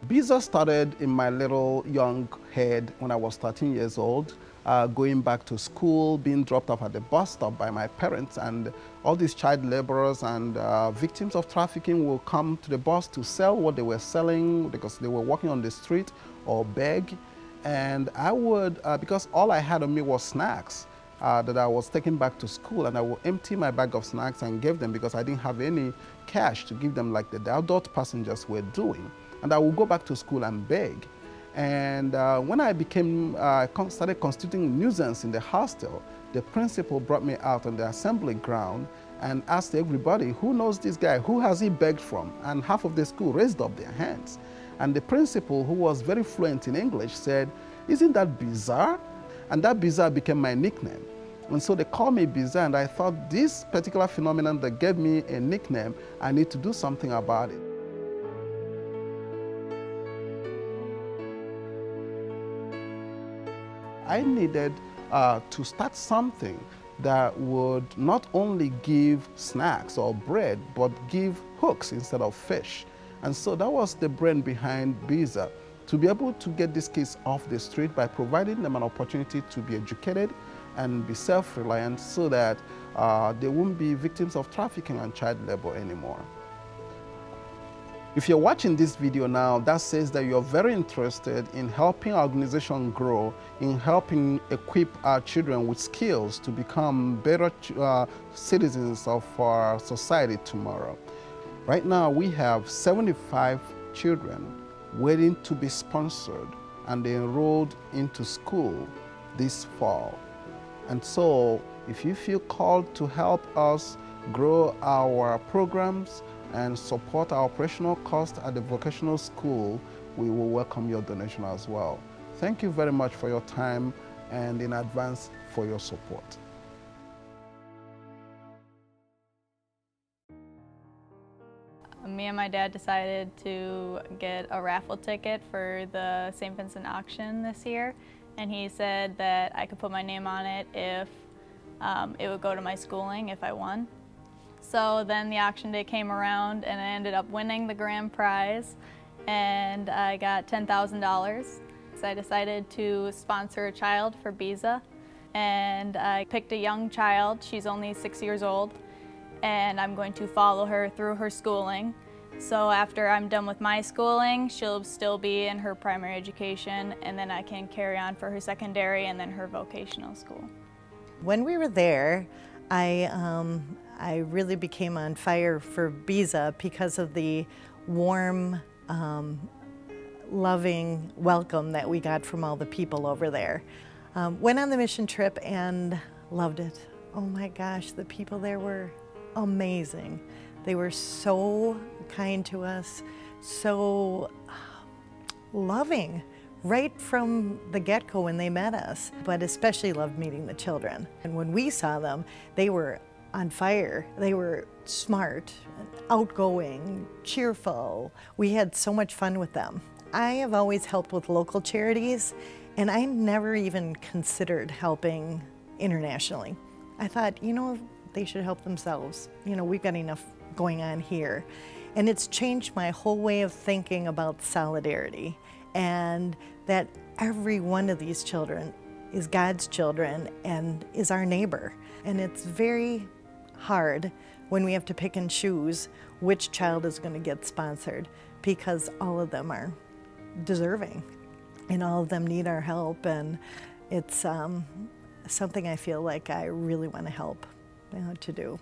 Visa started in my little young head when I was 13 years old, going back to school, being dropped off at the bus stop by my parents, and all these child laborers and victims of trafficking will come to the bus to sell what they were selling because they were walking on the street or beg. And I would, because all I had on me was snacks that I was taking back to school, and I would empty my bag of snacks and give them because I didn't have any cash to give them like the adult passengers were doing. And I would go back to school and beg. And when I started constituting a nuisance in the hostel, the principal brought me out on the assembly ground and asked everybody, who knows this guy? Who has he begged from? And half of the school raised up their hands. And the principal, who was very fluent in English, said, "Isn't that bizarre?" And that bizarre became my nickname. And so they called me Bizarre, and I thought this particular phenomenon that gave me a nickname, I need to do something about it. I needed to start something that would not only give snacks or bread, but give hooks instead of fish. And so that was the brain behind Visa, to be able to get these kids off the street by providing them an opportunity to be educated and be self-reliant so that they won't be victims of trafficking and child labor anymore. If you're watching this video now, that says that you're very interested in helping our organization grow, in helping equip our children with skills to become better citizens of our society tomorrow. Right now, we have 75 children waiting to be sponsored and enrolled into school this fall. And so, if you feel called to help us grow our programs and support our operational costs at the vocational school, we will welcome your donation as well. Thank you very much for your time and in advance for your support. Me and my dad decided to get a raffle ticket for the St. Vincent auction this year, and he said that I could put my name on it if it would go to my schooling if I won. So then the auction day came around and I ended up winning the grand prize, and I got $10,000. So I decided to sponsor a child for Visa, and I picked a young child. She's only 6 years old, and I'm going to follow her through her schooling. So after I'm done with my schooling, she'll still be in her primary education, and then I can carry on for her secondary and then her vocational school. When we were there, I really became on fire for Visa because of the warm, loving welcome that we got from all the people over there. Went on the mission trip and loved it. Oh my gosh, the people there were amazing. They were so kind to us, so loving right from the get-go when they met us, but especially loved meeting the children. And when we saw them, they were on fire. They were smart, outgoing, cheerful. We had so much fun with them. I have always helped with local charities, and I never even considered helping internationally. I thought, you know, they should help themselves. You know, we've got enough going on here. And it's changed my whole way of thinking about solidarity, and that every one of these children is God's children and is our neighbor. And it's very hard when we have to pick and choose which child is going to get sponsored, because all of them are deserving and all of them need our help, and it's something I feel like I really want to help to do.